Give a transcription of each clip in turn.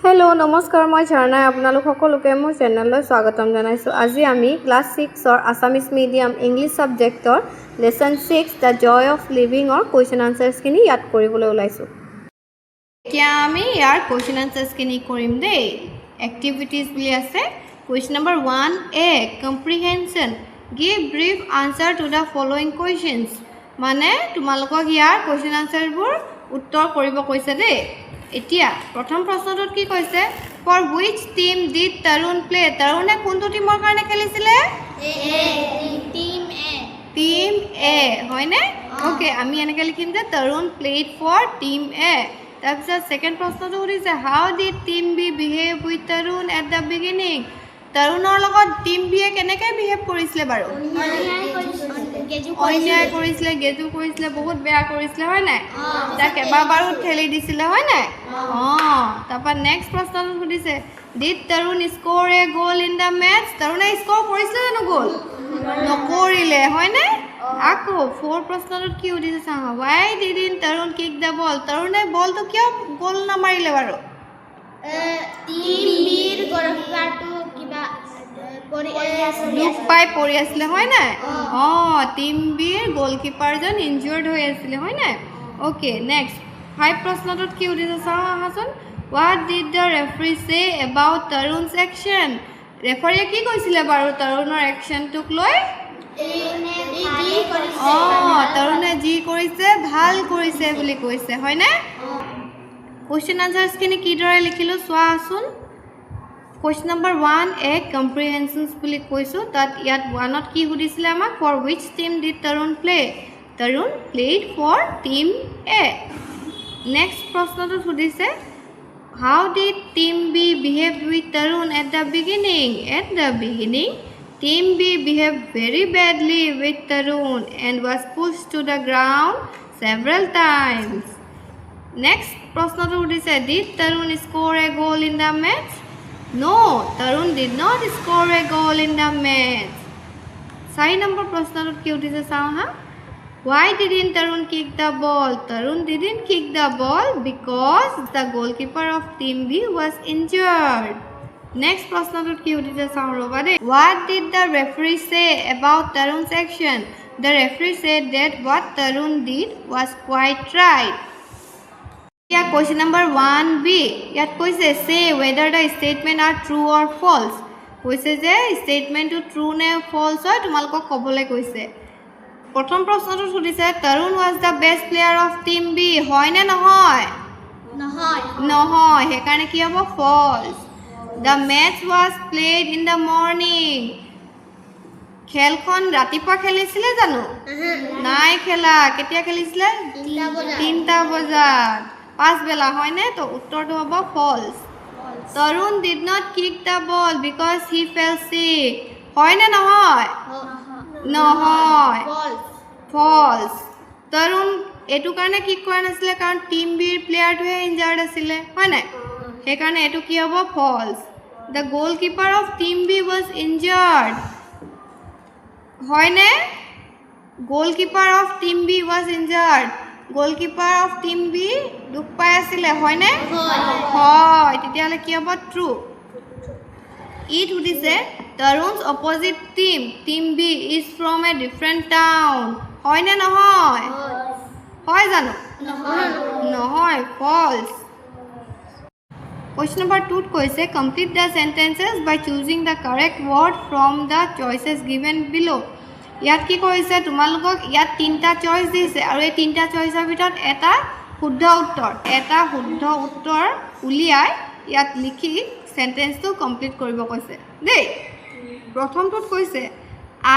Hello' নমস্কাৰ, মই ঝৰ্ণাই আপোনালোক সকলোকে মোৰ চেনেললৈ স্বাগতম জনাইছোঁ। আজি আমি ক্লাছ 6ৰ আছামিজ মিডিয়াম ইংলিছ ছাবজেক্টৰ লেচন 6 দ্য জয় অফ লিভিঙৰ কুৱেশ্যন আনচাৰ্ছখিনি ইয়াত কৰিবলৈ ওলাইছোঁ। এতিয়া আমি ইয়াৰ কুৱেশ্যন আনচাৰ্ছখিনি কৰিম দেই। এক্টিভিটিজ বুলি আছে। Question number 1A comprehension give brief answer to the following questions. মানে তোমালোকক ইয়াৰ কুৱেশ্যন আনচাৰবোৰ উত্তৰ কৰিব কৈছে দেই। এতিয়া প্ৰথম প্ৰশ্নটোত কি কৈছে, for which team did Tarun play? তৰুণে কোনটো টিমৰ কাৰণে খেলিছিলে? টিম এ হয়নে? অ'কে, আমি এনেকৈ লিখিম যে Tarun played for team A. তাৰপিছত ছেকেণ্ড প্ৰশ্নটো সুধিছে, how did team B behave with Tarun at the beginning? তৰুণৰ লগত টিম বিয়ে কেনেকৈ বিহেভ কৰিছিলে বাৰু? অন্যায় কৰিছিলে, গেজু কৰিছিলে, বহুত বেয়া কৰিছিলে হয় নাই? তাক কেইবাবাৰো ঠেলি দিছিলে হয় নাই? তাৰপৰা নেক্সট প্ৰশ্নটো সুধিছে, did Tarun score a goal in the match? তৰুণে score কৰিছিলে জানো গ'ল? নকৰিলে হয়নে? আকৌ ফ'ৰ প্ৰশ্নটোত কি সুধিছে চাওঁ, why didn't Tarun kick the ball? তৰুণে বলটো কিয় গ'ল নামাৰিলে বাৰু? দুখ পাই পৰি আছিলে হয় নাই? টিম বিৰ গ'লকিপাৰজন ইনজিয়ৰ্ড হৈ আছিলে হয় নাই? অ'কে, নেক্সট ফাইভ প্ৰশ্নটোত কি সুধিছে চাওঁ আহাচোন, হোৱাট ডিড দ্য ৰেফাৰী চে এবাউট তৰুণছ একশ্যন? ৰেফাৰীয়ে কি কৈছিলে বাৰু তৰুণৰ একশ্যনটোক লৈ? তৰুণে যি কৰিছে ভাল কৰিছে বুলি কৈছে হয়নে? কুৱেশ্যন আনচাৰ্ছখিনি কিদৰে লিখিলোঁ চোৱাচোন। কুৱেশ্যন নম্বৰ 1A কম্প্ৰিহেনশ্যনছ বুলি কৈছোঁ, তাত ইয়াত 1ত কি সুধিছিলে আমাক, for which team did Tarun play? Tarun played for team A. Next প্ৰশ্নটোত সুধিছে, how did team B behave with Tarun at the beginning? At the beginning team B behave very badly with Tarun and was pushed to the ground several times. Next প্ৰশ্নটো সুধিছে, did Tarun score a goal in the match? No, Tarun did not score a goal in the match. 4 number প্ৰশ্নটোত কি উঠিছে চাওঁ হা, why didn't Tarun kick the ball? Tarun didn't kick the ball because the goalkeeper of team B was injured. Next প্ৰশ্নটোত কি উঠিছে চাওঁ ৰ'বা দেই, what did the referee say about Tarun's action? The referee said that what Tarun did was quite right. এতিয়া question number 1B ইয়াত কৈছে, say whether the statement are true or false? কৈছে যে ষ্টেটমেণ্টটো ট্ৰু নে ফল্ছ হয় তোমালোকক ক'বলৈ কৈছে। প্ৰথম প্ৰশ্নটোত সুধিছে, Tarun was the best player of team B, হয় নে নহয়? নহয়, সেইকাৰণে কি হ'ব false. The match was played in the morning, খেলখন ৰাতিপুৱা খেলিছিলে জানো? নাই খেলা, কেতিয়া খেলিছিলে? 3টা বজাত, পাছবেলা হয়নে? তো উত্তৰটো হ'ব false. Tarun did not kick the ball because he fell sick, হয় নে নহয়? নহয়, ফল্ছ। তৰুণ এইটো কাৰণে কিক কৰা নাছিলে কাৰণ টিম বিৰ প্লেয়াৰটোহে ইনজাৰ্ড আছিলে হয় নাই? সেইকাৰণে এইটো কি হ'ব false. The goalkeeper of team B was injured, হয়নে? Goalkeeper of team B was injured, goalkeeper of team B দুখ পাই আছিলে হয়নে? হয়, তেতিয়াহ'লে কি হ'ব ট্ৰু। ইট সুধিছে, Tarun's opposite team team B is from a different town, হয়নে নহয়? হয় জানো? নহয়, ফল্ছ। কুৱেশ্যন নম্বৰ 2ত কৈছে, complete the sentences by choosing the correct word from the choices given below'. ইয়াত কি কৰিছে তোমালোকক, ইয়াত 3টা চইচ দিছে আৰু এই 3টা চইচৰ ভিতৰত এটা শুদ্ধ উত্তৰ উলিয়াই ইয়াত লিখি চেণ্টেঞ্চটো কমপ্লিট কৰিব কৈছে দেই। প্ৰথমটোত কৈছে,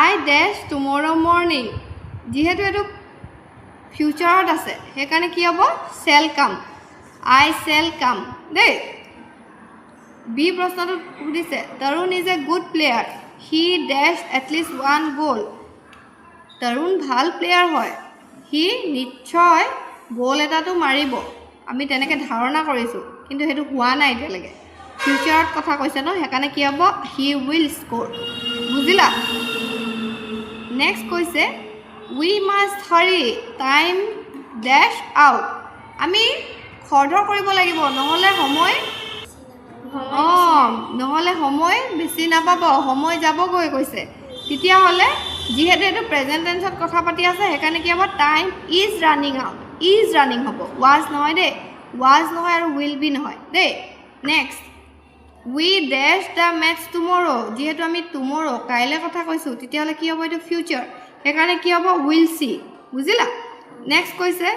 আই ডেছ টুমৰ' মৰ্ণিং, যিহেতু এইটো ফিউচাৰত আছে সেইকাৰণে কি হ'ব চেল কাম, আই চেল কাম দেই। বি প্ৰশ্নটোত সুধিছে, Tarun is a good player, he does at least 1 goal. তৰুণ ভাল প্লেয়াৰ হয়, সি নিশ্চয় গ'ল এটাটো মাৰিব, আমি তেনেকৈ ধাৰণা কৰিছোঁ কিন্তু সেইটো হোৱা নাই এতিয়ালৈকে, ফিউচাৰত কথা কৈছে ন, সেইকাৰণে কি হ'ব হি উইল স্ক'ৰ, বুজিলা? নেক্সট কৈছে, উই মাষ্ট হাৰি টাইম ডেছ আউট, আমি খৰধৰ কৰিব লাগিব নহ'লে সময় সময় বেছি নাপাব সময় যাবগৈ কৈছে তেতিয়াহ'লে যিহেতু এইটো প্ৰেজেণ্ট টেন্সত কথা পাতি আছে সেইকাৰণে কি হ'ব time is running out is running হ'ব ৱাজ নহয় দেই ৱাজ নহয় আৰু উইল বি নহয় they next we does the maths tomorrow যিহেতু আমি টুমৰো কাইলৈ কথা কৈছোঁ তেতিয়াহ'লে কি হ'ব এইটো ফিউচাৰ সেইকাৰণে কি হ'ব উইল চি বুজিলা নেক্সট কৈছে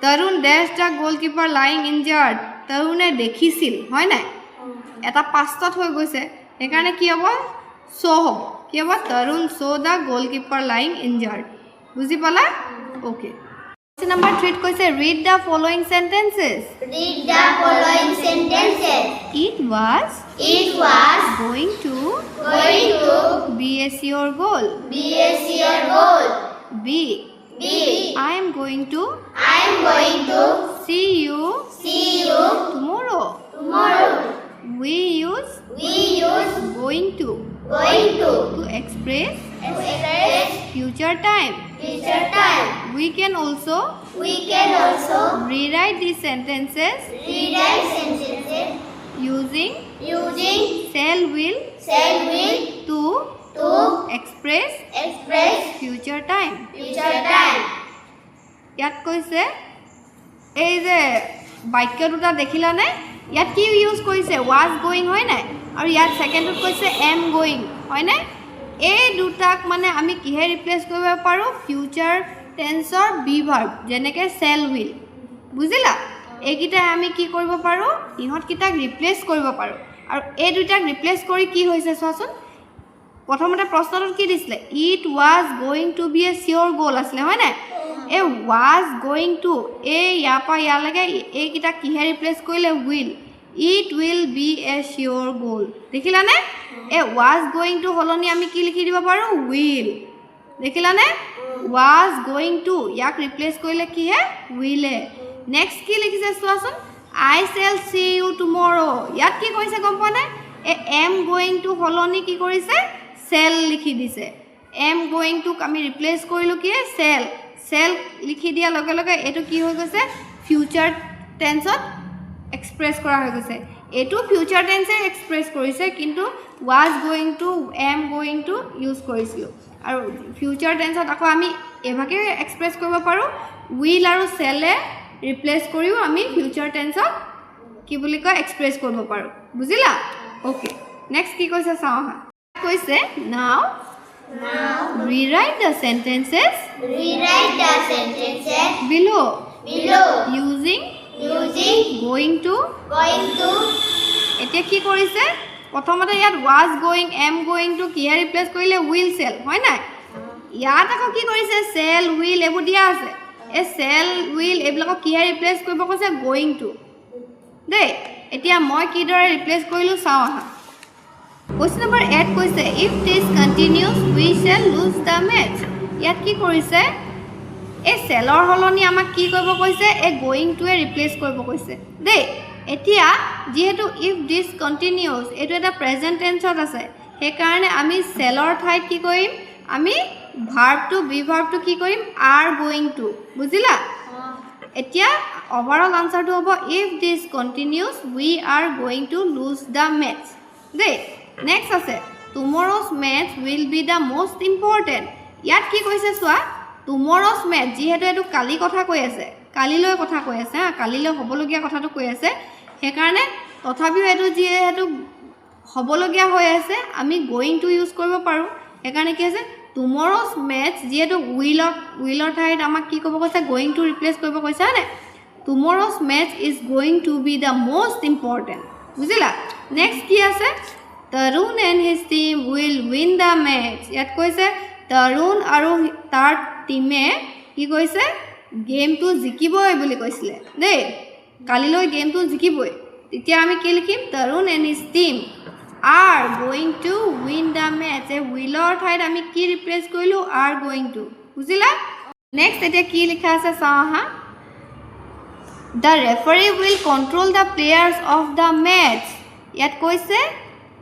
তৰুণ ডেছ দ্য গ'লকিপাৰ লাইং ইনজাৰ্ড তৰুণে দেখিছিল হয় নাই এটা পাষ্টত হৈ গৈছে সেইকাৰণে কি হ'ব শ্ব' হ'ব কি হ'ব তৰুণ শ্ব' দ্য গ'লকিপাৰ লাইং ইনজাৰ্ড বুজি পালা অ'কে Number 3 কৈছে read the following sentences. Read the following sentences. It was going to be a sure goal. Be a sure goal. B. I am going to see you tomorrow. We use going to express future time. We can also rewrite these sentences using shall will to express future time. ইয়াত কৈছে এই যে বাক্য দুটা দেখিলানে ইয়াত কি use কৰিছে was going হয় নাই আৰু ইয়াত সেকেন্ডত কৈছে am going হয় নাই এই দুটাক মানে আমি কিহে ৰিপ্লেস কৰিব পাৰো ফিউচাৰ টেন্সৰ বি ভাৰ্ব যেনেকে shall will বুজিলা এইকিটা আমি কি কৰিব পাৰো ইহত কিটাক ৰিপ্লেস কৰিব পাৰো আৰু এই দুটাক ৰিপ্লেস কৰি কি হৈছে চোৱাচোন প্ৰথমতে প্ৰশ্নটোত কি দিছিলে it was going to be a sure goal আসলে হয় নাই এ was going to এই ইয়াপা ইয়ালৈকে এইকিটা কিহে ৰিপ্লেস কৰিলে will it will be a sure goal দেখিলানে A was going to হলনি আমি কি লিখি দিব পাৰো will দেখিলানে was going to ইয়াক ৰিপ্লেস কৰিলে কি হে will এ নেক্সট কি লিখিছে চোৱাচোন I shall see you tomorrow ইয়াত কি কৈছে গম পোৱা নাই এ am going to হলনি কি কৰিছে shall লিখি দিছে am going to আমি ৰিপ্লেস কৰিলো কি shall লিখি দিয়া লগে লগে এটো কি হৈ গৈছে ফিউচাৰ টেন্সত এক্সপ্ৰেছ কৰা হৈ গৈছে এটো ফিউচাৰ টেন্সে এক্সপ্ৰেছ কৰিছে কিন্তু was going to am going to use কৰিছিল আৰু ফিউচাৰ টেন্সত আকৌ আমি এভাগে এক্সপ্ৰেছ কৰিব পাৰো will আৰু shall এ ৰিপ্লেস কৰিও আমি ফিউচাৰ টেন্সত কি বুলি কয় এক্সপ্ৰেছ কৰিব পাৰো বুজিলা ওকে নেক্সট কি কৈছে চাও হা কৈছে now rewrite the sentences below using going to এতিয়া কি কৰিছে প্ৰথমতে ইয়াত was going am going to কি ৰিপ্লেস কৰিলে will shall হয় নাই ইয়াত আকৌ কি কৰিছে shall will এবোৰ দিয়া আছে এ shall will এবিলাকক কি ৰিপ্লেস কৰিব কৈছে going to দেই এতিয়া মই কি দৰে ৰিপ্লেস কৰিলো চাও আহা Question number 8 কৈছে if this continues we shall lose the match ইয়াত কি কৰিছে এ shallৰ হলনি আমাক কি কৰিব কৈছে এ going to এ ৰিপ্লেস কৰিব কৈছে দেই এতিয়া যেহেতু if this continues এটো এটা প্ৰেজেন্ট টেন্সত আছে সেই কাৰণে আমি shallৰ ঠাইত কি কৰিম আমি verb to be verb to কি কৰিম are going to বুজিলা এতিয়া overall answer to হ'ব if this continues we are going to lose the match দেই Next আছে tomorrow's match will be the most important ইয়াত কি কৈছে সোয়া tomorrow's match যেহেতু এটো কালি কথা কৈ আছে কালিলৈ কথা কৈ আছে কালিলৈ হবলগীয়া কথাটো কৈ আছে সেই কাৰণে তথাপিও এটো যেহেতু হবলগীয়া হৈ আছে আমি going to ইউজ কৰিব পাৰো সেই কাৰণে কি আছে tomorrow's match যেহেতু willৰ ঠাইত আমাক কি ক'ব কৈছে going to ৰিপ্লেস কৰিব কৈছে না tomorrow's match is going to be the most important বুজিলা নেক্সট কি আছে Tarun and his team will win the match. ইয়াত কৈছে Tarun আৰু তাৰ টিমে কি কৈছে গেমটো জিকিবই বুলি কৈছিলে দেই কালিলৈ গেমটো জিকিবই তেতিয়া আমি কি লিখিম Tarun and his team are going to win the match এ willৰ ঠাইত আমি কি ৰিপ্লেস কৰিলো are going to বুজিলা নেক্সট এতিয়া কি লিখা আছে চাও হা The referee will control the players of the match ইয়াত কৈছে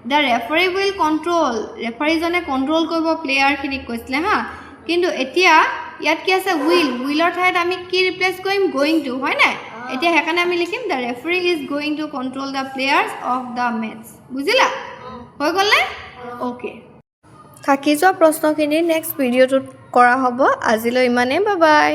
The referee will control referee জনে কন্ট্ৰোল কৰিব প্লেয়াৰ খিনিক কৈছিলে হা কিন্তু এতিয়া ইয়াত কি আছে willৰ ঠাইত আমি কি ৰিপ্লেস কৰিম going to হয় না এতিয়া হেকানে আমি লিখিম the referee is going to control the players of the match বুজিলা হৈ গ'লনে অ'কে থাকি যোৱা প্ৰশ্নখিনি নেক্সট ভিডিঅ'টোত কৰা হ'ব আজিলৈ ইমানেই বাই বাই